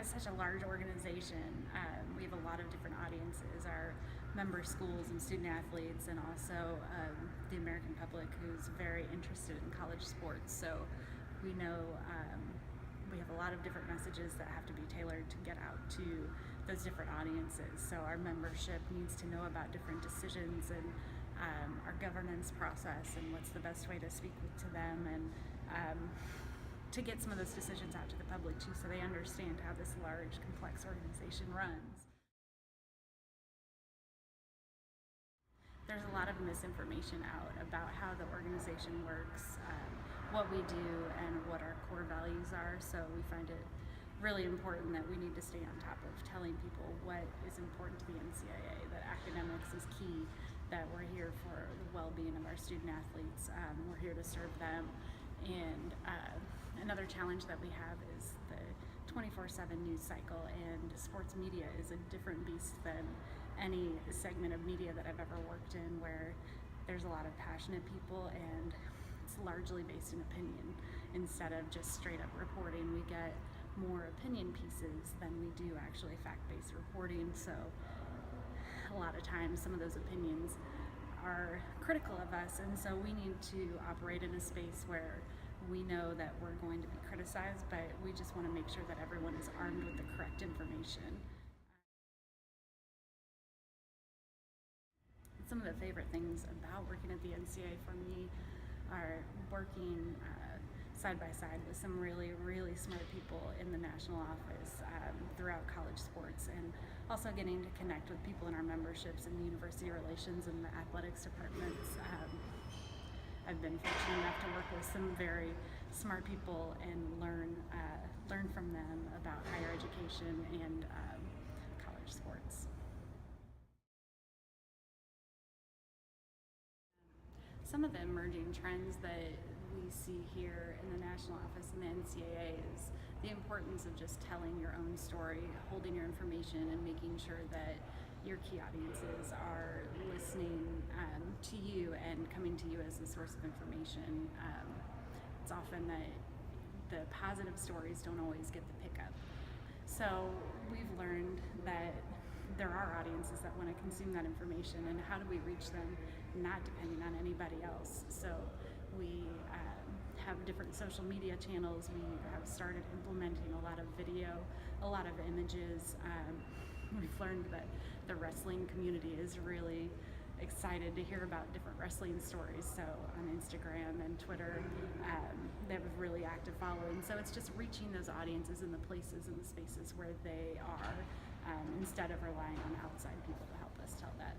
as such a large organization, we have a lot of different audiences, our member schools and student athletes, and also the American public who's very interested in college sports. So we know we have a lot of different messages that have to be tailored to get out to those different audiences. So our membership needs to know about different decisions and our governance process and what's the best way to speak to them, and to get some of those decisions out to the public too, so they understand how this large, complex organization runs. There's a lot of misinformation out about how the organization works, what we do, and what our core values are. So we find it really important that we need to stay on top of telling people what is important to the NCAA, that academics is key, that we're here for the well-being of our student athletes, we're here to serve them. And another challenge that we have is the 24/7 news cycle, and sports media is a different beast than any segment of media that I've ever worked in, where there's a lot of passionate people and it's largely based in opinion. Instead of just straight up reporting, we get more opinion pieces than we do actually fact-based reporting. So a lot of times some of those opinions are critical of us, and so we need to operate in a space where we know that we're going to be criticized, but we just want to make sure that everyone is armed with the correct information. Some of the favorite things about working at the NCAA for me are working side by side with some really, really smart people in the national office throughout college sports, and also getting to connect with people in our memberships and the university relations and the athletics departments. I've been fortunate enough to work with some very smart people and learn from them about higher education and college sports. Some of the emerging trends that we see here in the national office and the NCAA is the importance of just telling your own story, holding your information, and making sure that your key audiences are listening to you and coming to you as a source of information. It's often that the positive stories don't always get the pickup. So we've learned that there are audiences that want to consume that information, and how do we reach them not depending on anybody else. So we have different social media channels. We have started implementing a lot of video, a lot of images. We've learned that the wrestling community is really excited to hear about different wrestling stories. So on Instagram and Twitter, they have a really active following. So it's just reaching those audiences in the places and the spaces where they are, instead of relying on outside people to help us tell that